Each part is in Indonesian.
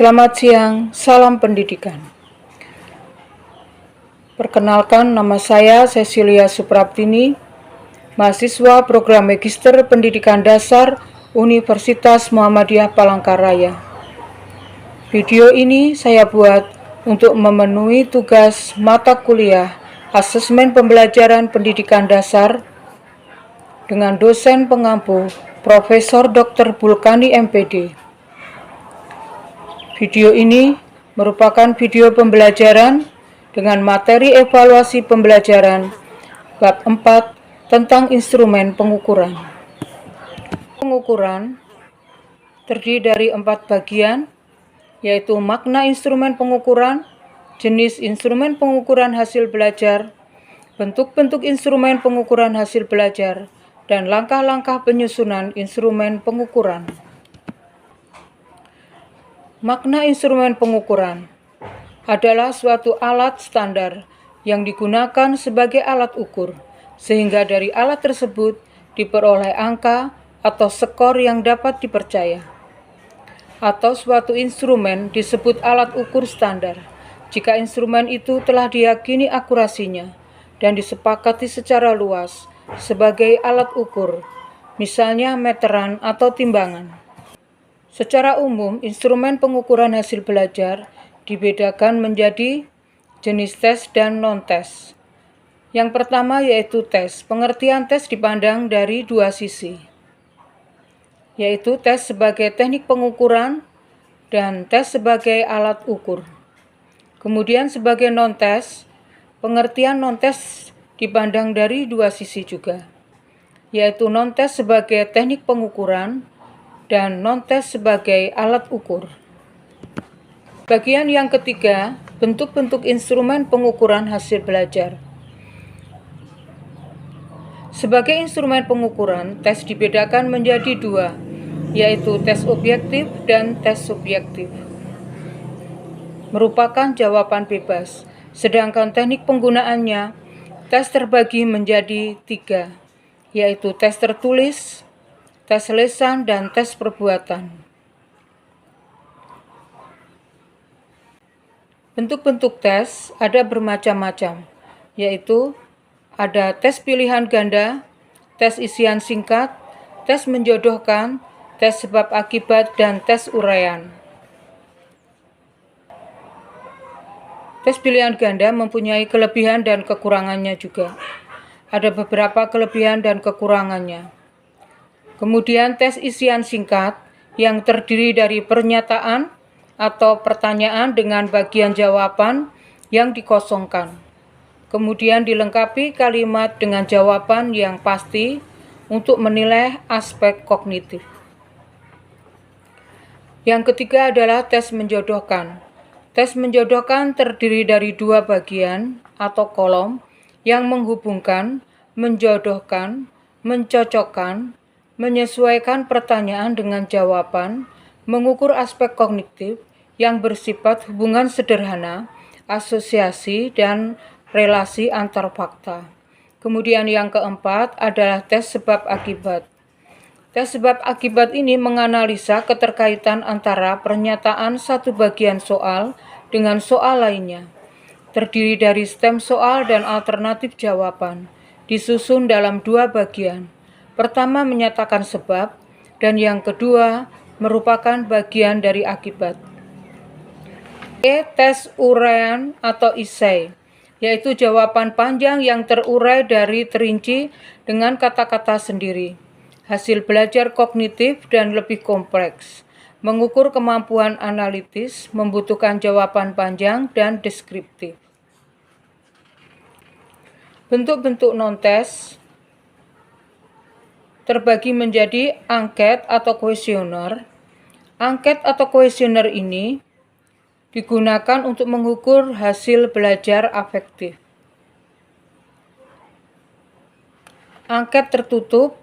Selamat siang, salam pendidikan. Perkenalkan, nama saya Cecilia Supraptini, mahasiswa program Magister Pendidikan Dasar Universitas Muhammadiyah Palangkaraya. Video ini saya buat untuk memenuhi tugas mata kuliah Asesmen Pembelajaran Pendidikan Dasar dengan dosen pengampu Profesor Dr. Bulkani MPD. Video ini merupakan video pembelajaran dengan materi evaluasi pembelajaran bab 4 tentang instrumen pengukuran. Pengukuran terdiri dari 4 bagian, yaitu makna instrumen pengukuran, jenis instrumen pengukuran hasil belajar, bentuk-bentuk instrumen pengukuran hasil belajar, dan langkah-langkah penyusunan instrumen pengukuran. Makna instrumen pengukuran adalah suatu alat standar yang digunakan sebagai alat ukur, sehingga dari alat tersebut diperoleh angka atau skor yang dapat dipercaya. Atau suatu instrumen disebut alat ukur standar jika instrumen itu telah diyakini akurasinya dan disepakati secara luas sebagai alat ukur, misalnya meteran atau timbangan. Secara umum, instrumen pengukuran hasil belajar dibedakan menjadi jenis tes dan non-tes. Yang pertama yaitu tes. Pengertian tes dipandang dari dua sisi, yaitu tes sebagai teknik pengukuran dan tes sebagai alat ukur. Kemudian sebagai non-tes, pengertian non-tes dipandang dari dua sisi juga, yaitu non-tes sebagai teknik pengukuran dan non-tes sebagai alat ukur. Bagian yang ketiga, bentuk-bentuk instrumen pengukuran hasil belajar. Sebagai instrumen pengukuran, tes dibedakan menjadi dua, yaitu tes objektif dan tes subjektif. Merupakan jawaban bebas, sedangkan teknik penggunaannya, tes terbagi menjadi tiga, yaitu tes tertulis, tes lisan, dan tes perbuatan. Bentuk-bentuk tes ada bermacam-macam, yaitu ada tes pilihan ganda, tes isian singkat, tes menjodohkan, tes sebab akibat, dan tes uraian. Tes pilihan ganda mempunyai kelebihan dan kekurangannya juga. Ada beberapa kelebihan dan kekurangannya. Kemudian tes isian singkat yang terdiri dari pernyataan atau pertanyaan dengan bagian jawaban yang dikosongkan. Kemudian dilengkapi kalimat dengan jawaban yang pasti untuk menilai aspek kognitif. Yang ketiga adalah tes menjodohkan. Tes menjodohkan terdiri dari dua bagian atau kolom yang menghubungkan, menjodohkan, mencocokkan, menyesuaikan pertanyaan dengan jawaban, mengukur aspek kognitif yang bersifat hubungan sederhana, asosiasi, dan relasi antar fakta. Kemudian yang keempat adalah tes sebab akibat. Tes sebab akibat ini menganalisa keterkaitan antara pernyataan satu bagian soal dengan soal lainnya. Terdiri dari stem soal dan alternatif jawaban, disusun dalam dua bagian. Pertama menyatakan sebab, dan yang kedua merupakan bagian dari akibat. Tes uraian atau essay, yaitu jawaban panjang yang terurai dari terinci dengan kata-kata sendiri. Hasil belajar kognitif dan lebih kompleks. Mengukur kemampuan analitis, membutuhkan jawaban panjang dan deskriptif. Bentuk-bentuk non-tes terbagi menjadi angket atau kuesioner. Angket atau kuesioner ini digunakan untuk mengukur hasil belajar afektif. Angket tertutup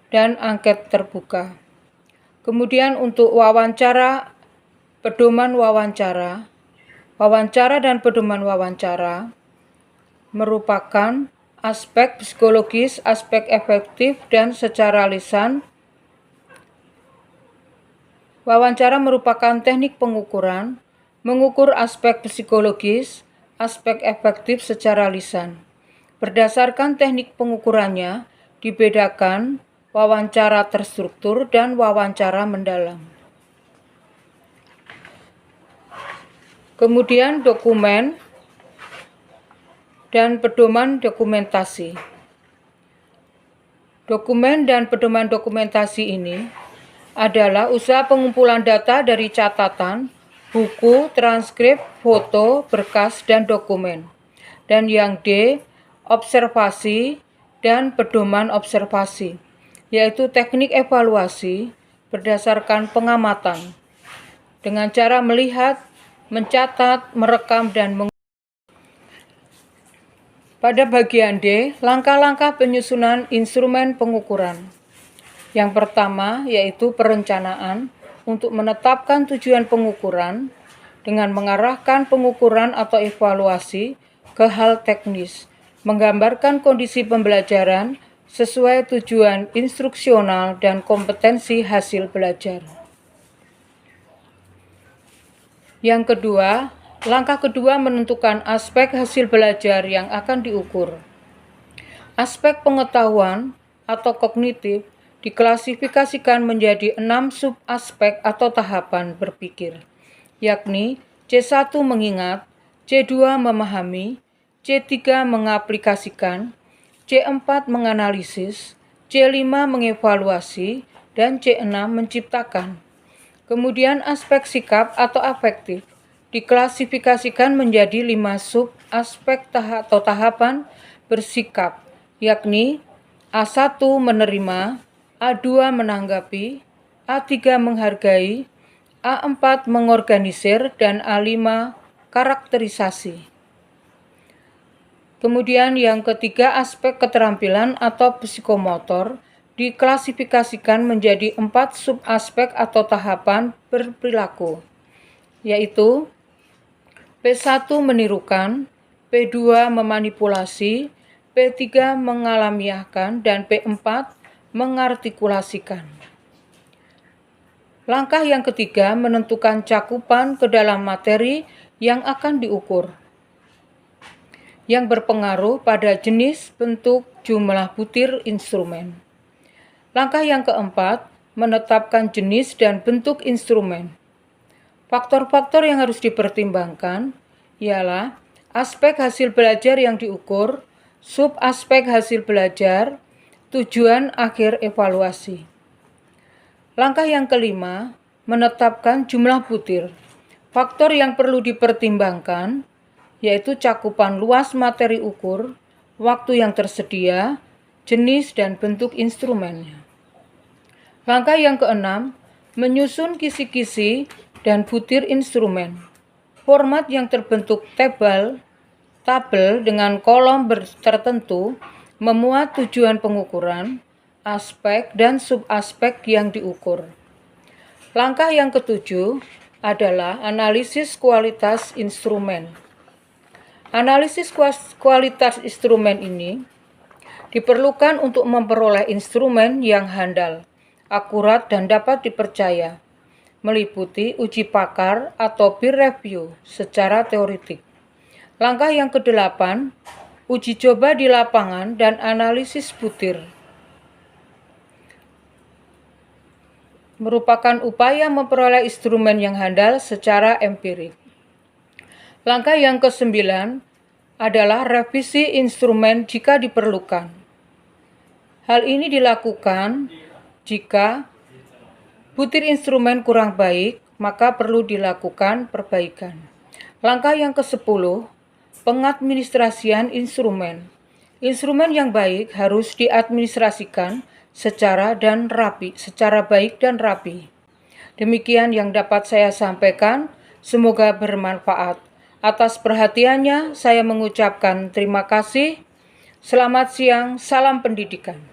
dan angket terbuka. Kemudian untuk wawancara, pedoman wawancara, wawancara dan pedoman wawancara merupakan aspek psikologis, aspek efektif, dan secara lisan Wawancara merupakan teknik pengukuran, mengukur aspek psikologis, aspek efektif secara lisan. Berdasarkan teknik pengukurannya, dibedakan wawancara terstruktur dan wawancara mendalam. Kemudian dokumen dan pedoman dokumentasi. Dokumen dan pedoman dokumentasi ini adalah usaha pengumpulan data dari catatan, buku, transkrip, foto, berkas, dan dokumen. Dan yang D, observasi dan pedoman observasi, yaitu teknik evaluasi berdasarkan pengamatan dengan cara melihat, mencatat, merekam, dan Pada bagian D, langkah-langkah penyusunan instrumen pengukuran. Yang pertama yaitu perencanaan untuk menetapkan tujuan pengukuran dengan mengarahkan pengukuran atau evaluasi ke hal teknis, menggambarkan kondisi pembelajaran sesuai tujuan instruksional dan kompetensi hasil belajar. Yang kedua, langkah kedua menentukan aspek hasil belajar yang akan diukur. Aspek pengetahuan atau kognitif diklasifikasikan menjadi 6 subaspek atau tahapan berpikir, yakni C1 mengingat, C2 memahami, C3 mengaplikasikan, C4 menganalisis, C5 mengevaluasi, dan C6 menciptakan. Kemudian aspek sikap atau afektif diklasifikasikan menjadi 5 subaspek atau tahapan bersikap, yakni A1 menerima, A2 menanggapi, A3 menghargai, A4 mengorganisir, dan A5 karakterisasi. Kemudian yang ketiga, aspek keterampilan atau psikomotor diklasifikasikan menjadi 4 subaspek atau tahapan berperilaku, yaitu P1 menirukan, P2 memanipulasi, P3 mengalamiahkan, dan P4 mengartikulasikan. Langkah yang ketiga menentukan cakupan ke dalam materi yang akan diukur, yang berpengaruh pada jenis, bentuk, jumlah butir instrumen. Langkah yang keempat menetapkan jenis dan bentuk instrumen. Faktor-faktor yang harus dipertimbangkan ialah aspek hasil belajar yang diukur, subaspek hasil belajar, tujuan akhir evaluasi. Langkah yang kelima, menetapkan jumlah butir. Faktor yang perlu dipertimbangkan yaitu cakupan luas materi ukur, waktu yang tersedia, jenis dan bentuk instrumennya. Langkah yang keenam, menyusun kisi-kisi dan butir instrumen. Format yang terbentuk tabel dengan kolom tertentu memuat tujuan pengukuran, aspek dan subaspek yang diukur. Langkah yang ketujuh adalah analisis kualitas instrumen. Analisis kualitas instrumen ini diperlukan untuk memperoleh instrumen yang handal, akurat, dan dapat dipercaya, meliputi uji pakar atau peer review secara teoretik. Langkah yang kedelapan, uji coba di lapangan dan analisis butir. Merupakan upaya memperoleh instrumen yang handal secara empirik. Langkah yang kesembilan adalah revisi instrumen jika diperlukan. Hal ini dilakukan jika butir instrumen kurang baik, maka perlu dilakukan perbaikan. Langkah yang ke-10, pengadministrasian instrumen. Instrumen yang baik harus diadministrasikan secara baik dan rapi. Demikian yang dapat saya sampaikan, semoga bermanfaat. Atas perhatiannya, saya mengucapkan terima kasih. Selamat siang, salam pendidikan.